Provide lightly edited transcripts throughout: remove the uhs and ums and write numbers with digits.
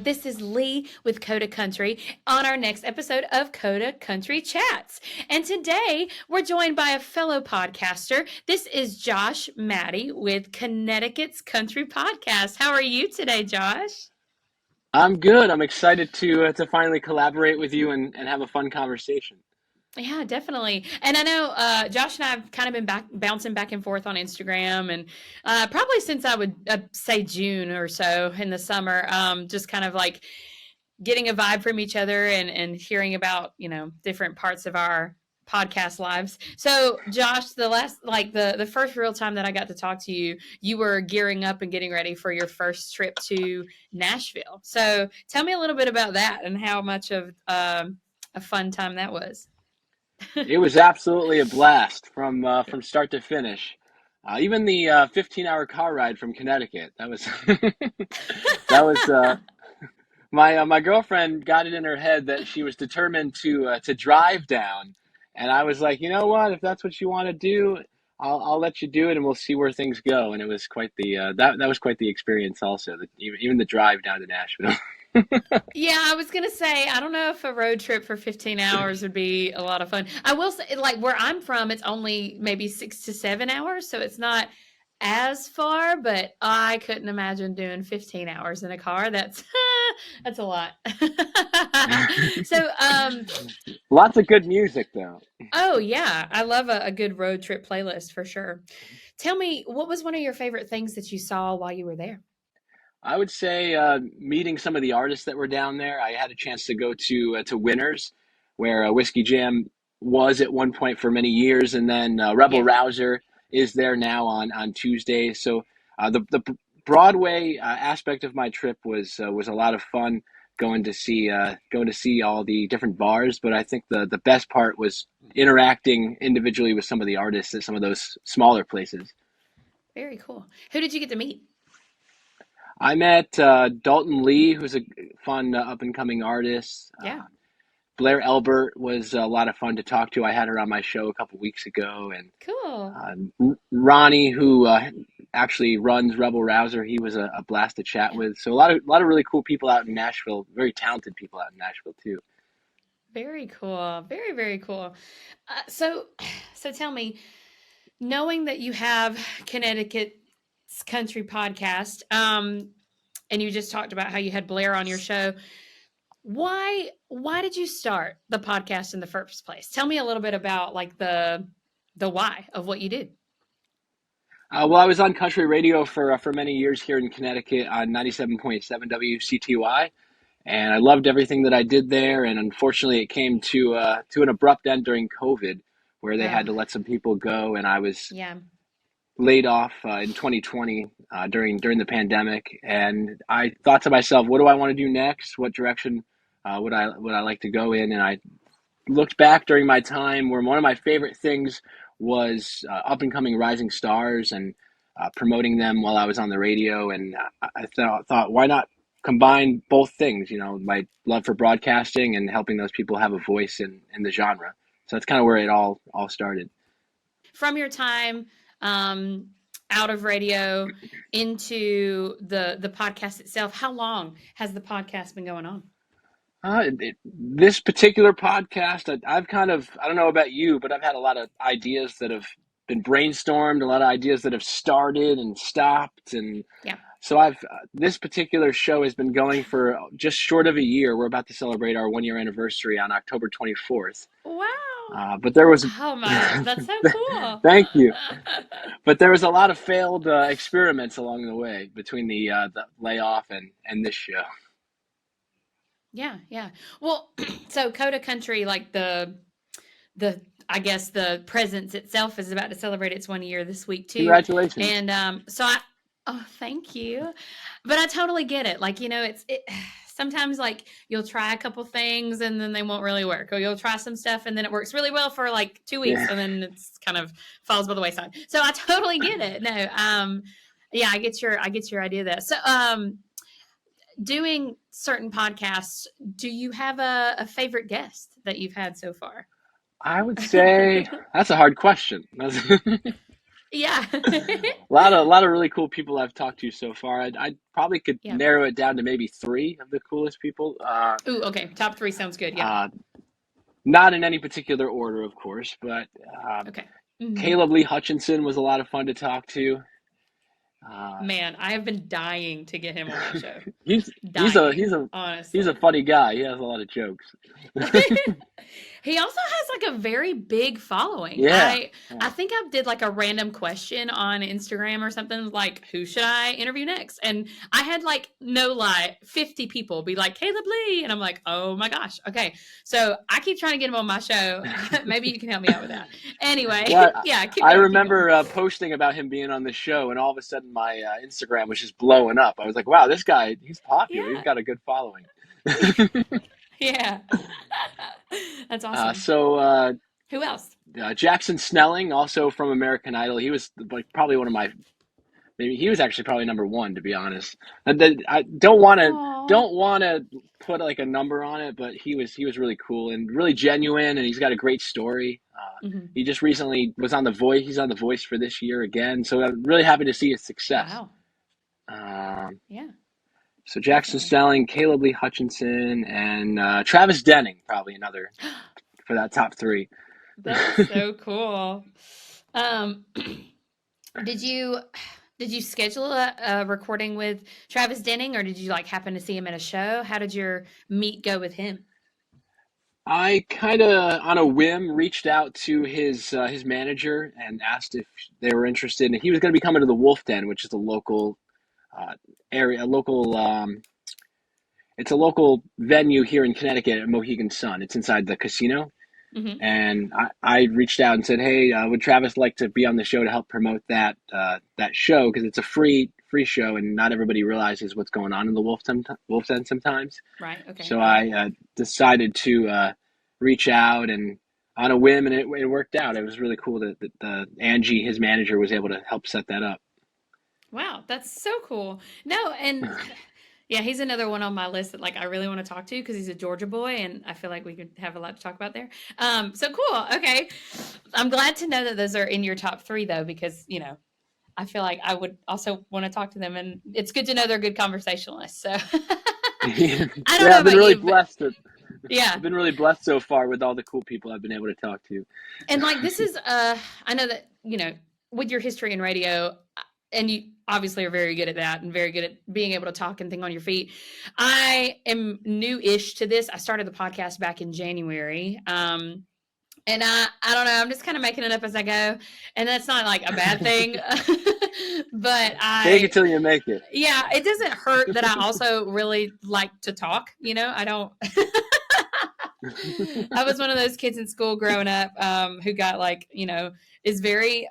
This is Leigh with Coda Country on our next episode of Coda Country Chats. And today we're joined by a fellow podcaster. This is Josh Matty with Connecticut's Country Podcast. How are you today, Josh? I'm good. I'm excited to finally collaborate with you and have a fun conversation. Yeah, definitely. And I know Josh and I have kind of been bouncing back and forth on Instagram, and probably since I would say June or so in the summer, just kind of like getting a vibe from each other and hearing about, different parts of our podcast lives. So Josh, the first real time that I got to talk to you, you were gearing up and getting ready for your first trip to Nashville. So tell me a little bit about that and how much of a fun time that was. It was absolutely a blast from start to finish. Even the 15-hour car ride from Connecticut. That was that was my girlfriend got it in her head that she was determined to drive down, and I was like, you know what? If that's what you want to do, I'll let you do it, and we'll see where things go. And it was quite the that was quite the experience. Also, even the drive down to Nashville. Yeah, I was gonna say, I don't know if a road trip for 15 hours would be a lot of fun. I will say, like where I'm from, it's only maybe 6 to 7 hours, so it's not as far, but I couldn't imagine doing 15 hours in a car. That's that's a lot. So, Lots of good music though. oh yeah, I love a good road trip playlist for sure. Tell me, what was one of your favorite things that you saw while you were there? I would say meeting some of the artists that were down there. I had a chance to go to Winners, where Whiskey Jam was at one point for many years, and then Rebel Yeah. Rouser is there now on Tuesdays. So the Broadway aspect of my trip was a lot of fun going to see all the different bars. But I think the best part was interacting individually with some of the artists at some of those smaller places. Very cool. Who did you get to meet? I met Dalton Lee, who's a fun up and coming artist. Yeah. Blair Elbert was a lot of fun to talk to. I had her on my show a couple weeks ago, and Cool. Ronnie, who actually runs Rebel Rouser, he was a blast to chat with. So a lot of really cool people out in Nashville, very talented people out in Nashville too. Very cool. Very, very cool. So tell me, knowing that you have Connecticut's country podcast, and you just talked about how you had Blair on your show, why did you start the podcast in the first place? Tell me a little bit about like the why of what you did. Well, I was on country radio for many years here in Connecticut on 97.7 WCTY, and I loved everything that I did there. And unfortunately, it came to an abrupt end during COVID, where they Oh, had to let some people go, and I was yeah. laid off in 2020 during the pandemic. And I thought to myself, what do I want to do next? What direction would I like to go in? And I looked back during my time where one of my favorite things was up and coming rising stars and promoting them while I was on the radio. And I thought, why not combine both things? You know, my love for broadcasting and helping those people have a voice in the genre. So that's kind of where it all started. From your time um, out of radio into the podcast itself, how long has the podcast been going on? This particular podcast, I've kind of, I don't know about you, but I've had a lot of ideas that have been brainstormed, a lot of ideas that have started and stopped. And Yeah. so this particular show has been going for just short of a year. We're about to celebrate our 1 year anniversary on October 24th. Wow. But there was, Oh my, that's so cool. thank you. But there was a lot of failed experiments along the way between the layoff and this show. Yeah, yeah. Well, so Coda Country, like the I guess the presence itself is about to celebrate its 1 year this week too. Congratulations. And so I oh, thank you. But I totally get it. Like, it sometimes like you'll try a couple things and then they won't really work. Or you'll try some stuff and then it works really well for like 2 weeks Yeah. and then it's kind of falls by the wayside. So I totally get it. No, yeah, I get your idea of that. So doing certain podcasts, do you have a favorite guest that you've had so far? I would say that's a hard question. Yeah. A lot of really cool people I've talked to so far. I probably could Yeah. narrow it down to maybe three of the coolest people. Ooh, okay. Top three sounds good. Yeah. Uh, Not in any particular order, of course, but Okay. Hmm. Caleb Lee Hutchinson was a lot of fun to talk to. Uh, Man, I have been dying to get him on my show. he's he's a Dying, he's a he's a honestly. funny guy. He has a lot of jokes. He also has like a very big following. Yeah, I yeah. think I did like a random question on Instagram or something like who should I interview next? And I had like no lie, 50 people be like Caleb Lee and I'm like, "Oh my gosh." Okay. So I keep trying to get him on my show. Maybe you can help me out with that. Anyway, Well, yeah, keep I going, keep going. remember posting about him being on the show, and all of a sudden my Instagram was just blowing up. I was like, "Wow, this guy, he's popular. He's Yeah. got a good following." Yeah. That's awesome. So Who else? Jackson Snelling, also from American Idol, he was like probably one of my maybe he was actually probably number one, to be honest. I Aw. don't want to put like a number on it, but he was really cool and really genuine, and he's got a great story. Hmm. He just recently was on The Voice. He's on The Voice for this year again, so I'm really happy to see his success. Wow. Um, Yeah, so Jackson definitely. Snelling, Caleb Lee Hutchinson, and Travis Denning, probably another for that top three. That's so cool. Um, did you did you schedule a recording with Travis Denning, or did you like happen to see him at a show? How did your meet go with him? I kind of, on a whim, reached out to his manager and asked if they were interested. And he was going to be coming to the Wolf Den, which is a local uh, area, a local. It's a local venue here in Connecticut at Mohegan Sun. It's inside the casino. Hmm. And I reached out and said, "Hey, would Travis like to be on the show to help promote that show? Because it's a free show, and not everybody realizes what's going on in the Wolf Den sometimes." Right. Okay. So Yeah. I decided to reach out and on a whim, and it worked out. It was really cool that Angie, his manager, was able to help set that up. Wow, that's so cool. No, and yeah, he's another one on my list that like I really want to talk to because he's a Georgia boy, and I feel like we could have a lot to talk about there. So cool. Okay, I'm glad to know that those are in your top three though, because I feel like I would also want to talk to them, and it's good to know they're good conversationalists. So Yeah, I don't know I've been about really you, but blessed. yeah, I've been really blessed so far with all the cool people I've been able to talk to. and like this is I know that with your history in radio, and you obviously are very good at that and very good at being able to talk and think on your feet. I am new-ish to this. I started the podcast back in January. And I don't know, I'm just kind of making it up as I go. And that's not like a bad thing. But Take it till you make it. yeah, it doesn't hurt that I also really like to talk. I don't, I was one of those kids in school growing up who got like, is very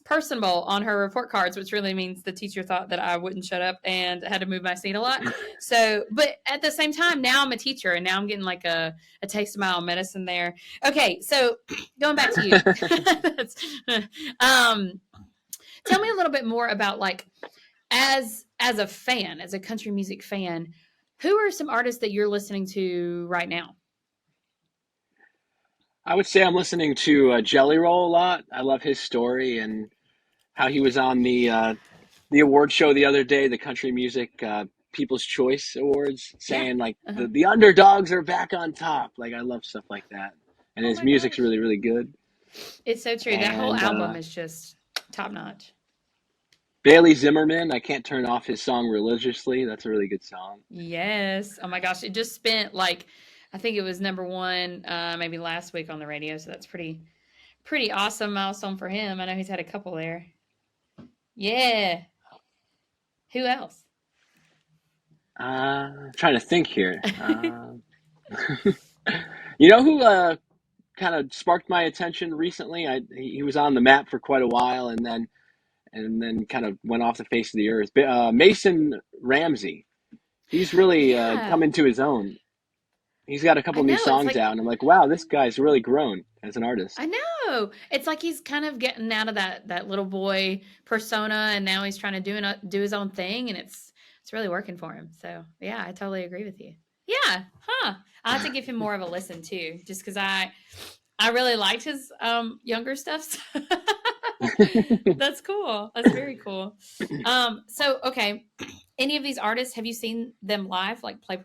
personable on her report cards, which really means the teacher thought that I wouldn't shut up and had to move my seat a lot. So, but at the same time, now I'm a teacher and now I'm getting like a taste of my own medicine there. Okay, so going back to you. um, Tell me a little bit more about like as a fan, as a country music fan, who are some artists that you're listening to right now? I would say I'm listening to Jelly Roll a lot. I love his story and how he was on the award show the other day, the Country Music People's Choice Awards, Yeah. saying like Uh-huh. the underdogs are back on top. Like I love stuff like that, and Oh his my music's gosh. really really good. It's so true. That whole And album is just top notch. Bailey Zimmerman, I can't turn off his song religiously. That's a really good song. Yes. Oh my gosh. It just spent like I think it was number one maybe last week on the radio. So that's pretty awesome milestone for him. I know he's had a couple there. Yeah. Who else? Trying to think here. You know who kind of sparked my attention recently? He was on the map for quite a while, and then kind of went off the face of the earth. Mason Ramsey. He's really come Yeah. into his own. He's got a I couple new know. It's songs like out, and I'm like, wow, this guy's really grown as an artist. I know. It's like he's kind of getting out of that little boy persona and now he's trying to do his own thing and it's really working for him. So, yeah, I totally agree with you. Yeah. Huh. I'll have to give him more of a listen too just cuz I really liked his younger stuff. That's cool. That's very cool. So okay, any of these artists, have you seen them live, like play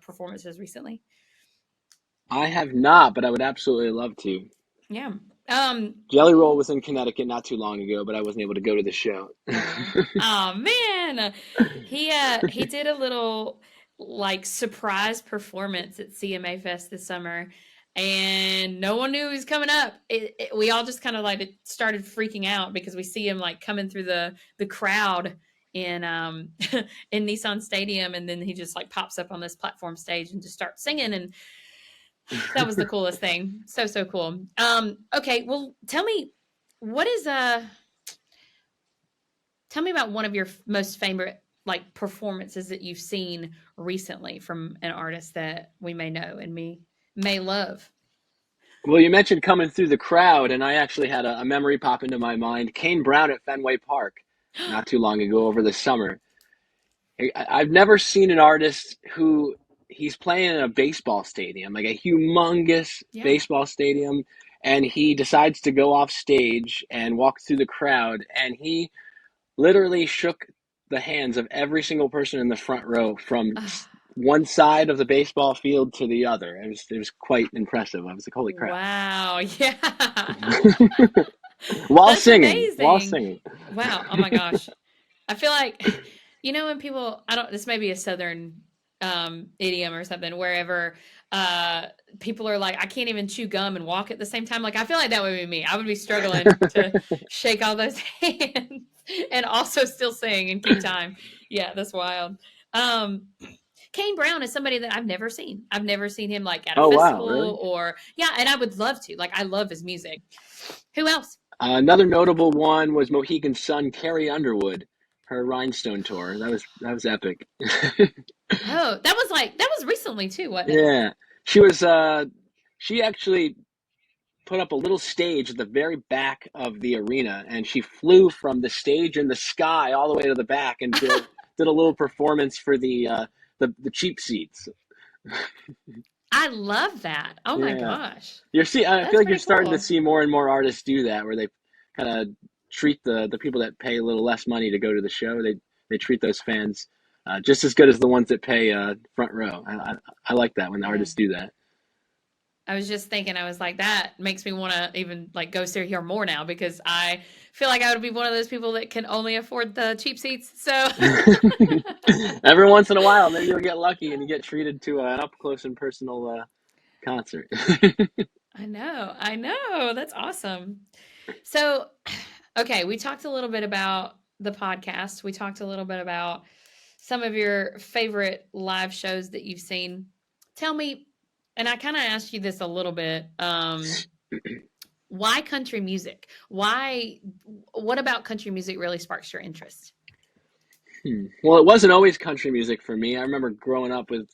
performances recently? I have not, but I would absolutely love to. Yeah. Um. Jelly Roll was in Connecticut not too long ago, but I wasn't able to go to the show. Oh man, he did a little like surprise performance at CMA Fest this summer, and no one knew he was coming up. We all just kind of like started freaking out because we see him like coming through the crowd in in Nissan Stadium, and then he just like pops up on this platform stage and just starts singing, and that was the coolest thing. So cool. Okay, well, what is tell me about one of your most favorite like performances that you've seen recently from an artist that we may know and me may love. Well, you mentioned coming through the crowd, and I actually had a memory pop into my mind. Kane Brown at Fenway Park not too long ago over the summer. I've never seen an artist who he's playing in a baseball stadium, like a humongous Yeah. baseball stadium, and he decides to go off stage and walk through the crowd, and he literally shook the hands of every single person in the front row from one side of the baseball field to the other. It was quite impressive. I was like, holy crap. Wow. Yeah. While That's singing, while amazing. singing. Wow. Oh my gosh. I feel like, when people, I don't, this may be a Southern idiom or something, wherever uh, people are like, I can't even chew gum and walk at the same time. Like, I feel like that would be me. I would be struggling to shake all those hands and also still sing and keep time. Yeah, that's wild. Um, Kane Brown is somebody that I've never seen. I've never seen him like at a Oh wow, really? festival or, yeah, and I would love to. Like, I love his music. Who else? Another notable one was Mohegan's son, Carrie Underwood, her Rhinestone tour. That was epic. Oh, that was recently too, wasn't it? Yeah, she was. She actually put up a little stage at the very back of the arena, and she flew from the stage in the sky all the way to the back and did a little performance for the cheap seats. I love that. Oh my Yeah, gosh. I feel That's like you're pretty starting to cool. see more and more artists do that, where they kind of treat the people that pay a little less money to go to the show. They treat those fans just as good as the ones that pay front row. I like that when the Yeah. artists do that. I was just thinking, I was like, that makes me want to even like go see here more now because I feel like I would be one of those people that can only afford the cheap seats. So Every once in a while, maybe you'll get lucky and you get treated to an up close and personal concert. I know. That's awesome. So, okay, we talked a little bit about the podcast. We talked a little bit about some of your favorite live shows that you've seen. Tell me, and I kind of asked you this a little bit. Why country music? What about country music really sparks your interest? Well, it wasn't always country music for me. I remember growing up with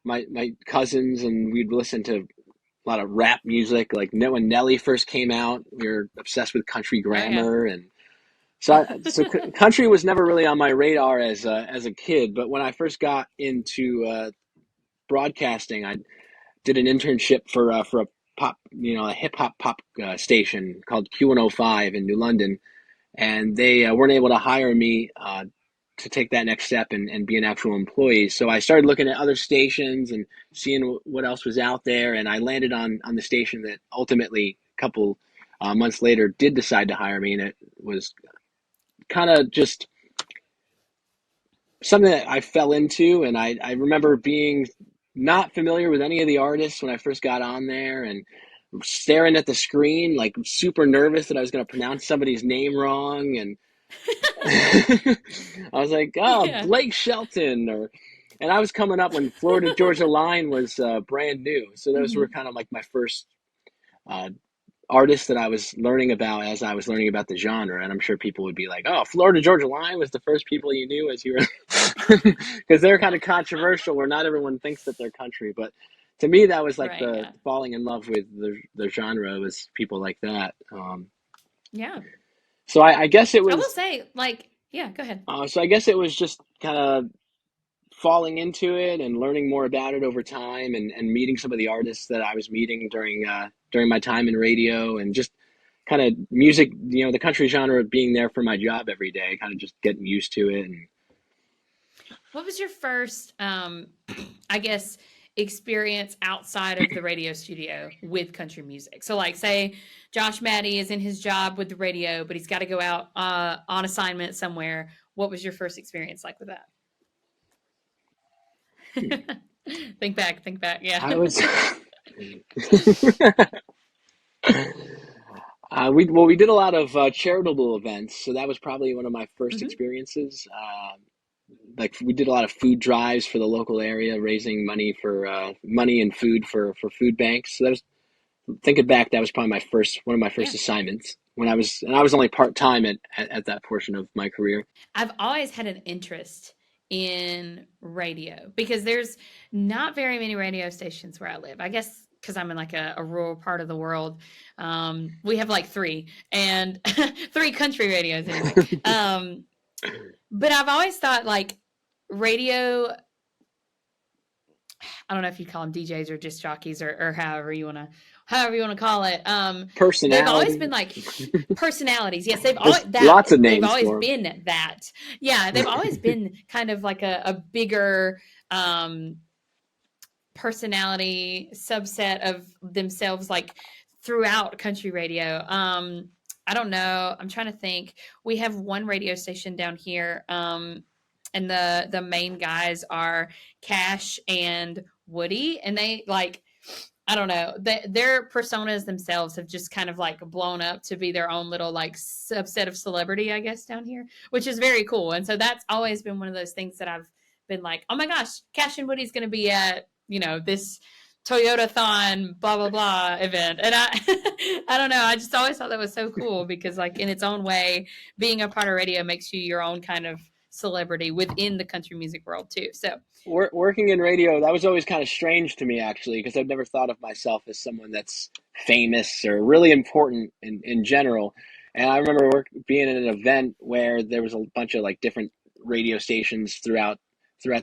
my cousins, and we'd listen to a lot of rap music. Like when Nelly first came out, we were obsessed with country Oh yeah. grammar, and country was never really on my radar as a kid. But when I first got into broadcasting, I did an internship for a pop, a hip hop pop station called Q105 in New London, and they weren't able to hire me to take that next step and be an actual employee. So I started looking at other stations and seeing what else was out there, and I landed on the station that ultimately, a couple months later, did decide to hire me, and it was kind of just something that I fell into, and I remember being not familiar with any of the artists when I first got on there and staring at the screen, like super nervous that I was going to pronounce somebody's name wrong. And I was like, oh, Yeah. Blake Shelton, and I was coming up when Florida Georgia Line was brand new. So those were Mhm. kind of like my first uh, artists that I was learning about as I was learning about the genre. And I'm sure people would be like, oh, Florida Georgia Line was the first people you knew as you were, because they're kind of controversial where not everyone thinks that they're country. But to me, that was like Right. the Yeah. falling in love with the genre was people like that. Yeah. So I guess it I will was, say, like, yeah. Go ahead. so I guess it was just kind of falling into it and learning more about it over time and meeting some of the artists that I was meeting during my time in radio and just kind of music, the country genre being there for my job every day, kind of just getting used to it. And What was your first, I guess, experience outside of the radio studio with country music? So, like, say Josh Matty is in his job with the radio, but he's got to go out on assignment somewhere. What was your first experience like with that? Think back, think back. Yeah. I was, we did a lot of charitable events, so that was probably one of my first Hmm. experiences. Like we did a lot of food drives for the local area, raising money for money and food for food banks. So that was, thinking back, that was probably one of my Yeah. first assignments when I was only part time at that portion of my career. I've always had an interest in radio because there's not very many radio stations where I live. I guess because I'm in like a rural part of the world. We have like three and three country radios anyway. But I've always thought like radio, I don't know if you call them DJs or disc jockeys or however you want to call it. They've always Personality. been like personalities. Yes, they've always There's lots of they've names always for been that. Yeah, they've always been kind of like a bigger personality subset of themselves, like throughout country radio. I don't know. I'm trying to think. We have one radio station down here. And the main guys are Cash and Woody, and they like I don't know. Their personas themselves have just kind of like blown up to be their own little like subset of celebrity, I guess, down here, which is very cool. And so that's always been one of those things that I've been like, oh my gosh, Cash and Woody's going to be at this Toyota Thon blah blah blah event, and I don't know. I just always thought that was so cool because like in its own way, being a part of radio makes you your own kind of celebrity within the country music world too. So working in radio. That was always kind of strange to me, actually, because I've never thought of myself as someone that's famous or really important in general. And I remember being in an event where there was a bunch of like different radio stations throughout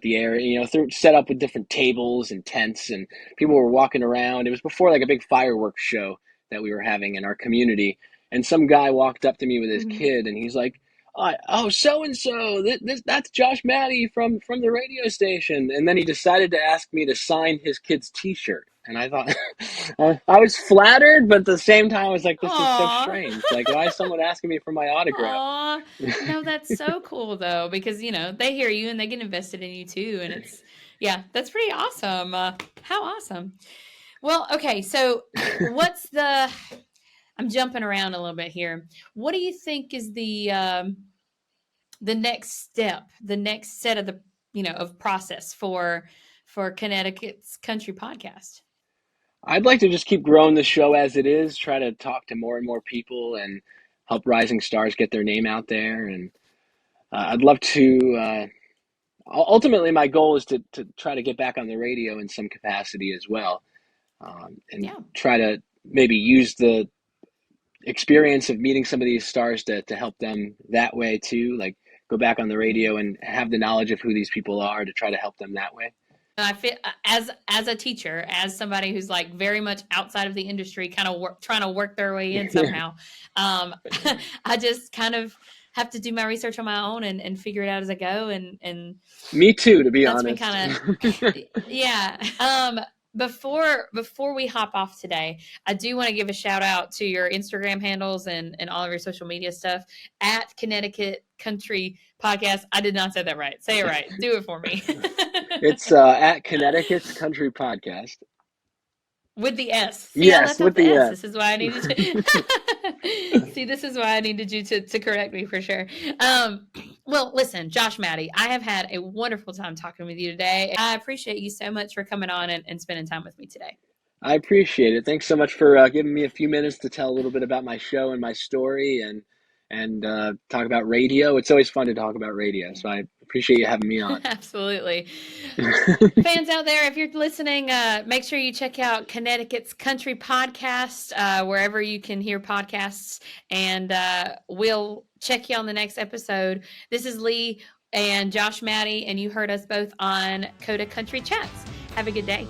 the area, set up with different tables and tents, and people were walking around. It was before like a big fireworks show that we were having in our community, and some guy walked up to me with his mhm. kid, and he's like, "Oh, so and so, that's Josh Matty from the radio station." And then he decided to ask me to sign his kid's T-shirt, and I thought I was flattered, but at the same time, I was like, "This is so Aw. strange. Like, why is someone asking me for my autograph?" Aw. No, that's so cool though, because they hear you and they get invested in you too. And yeah, that's pretty awesome. How awesome. Well, okay, so I'm jumping around a little bit here. What do you think is the next step, the next set of of process for Connecticut's country podcast? I'd like to just keep growing the show as it is, try to talk to more and more people and help rising stars get their name out there. And I'd love to, ultimately, my goal is to try to get back on the radio in some capacity as well, and Yeah. try to maybe use the experience of meeting some of these stars to help them that way too. Like go back on the radio and have the knowledge of who these people are to try to help them that way. I feel as a teacher, as somebody who's like very much outside of the industry, kind of trying to work their way in somehow. Um, I just kind of have to do my research on my own and figure it out as I go. And Me too, to be that's been honest. kind of yeah. Before we hop off today, I do want to give a shout out to your Instagram handles and all of your social media stuff at Connecticut Country Podcast. I did not say that right. Say it right. Do it for me. It's at Connecticut's Country Podcast. With the S. See, I Yes, left out with the the S. S. This is why I needed to. See, this is why I needed you to correct me for sure. Well, listen, Josh Matty, I have had a wonderful time talking with you today. I appreciate you so much for coming on and spending time with me today. I appreciate it. Thanks so much for giving me a few minutes to tell a little bit about my show and my story, and talk about radio. It's always fun to talk about radio, so I appreciate you having me on. Absolutely. Fans out there, if you're listening, make sure you check out Connecticut's Country Podcast, wherever you can hear podcasts, and we'll check you on the next episode. This is Leigh and Josh Matty, and you heard us both on Coda Country Chats. Have a good day.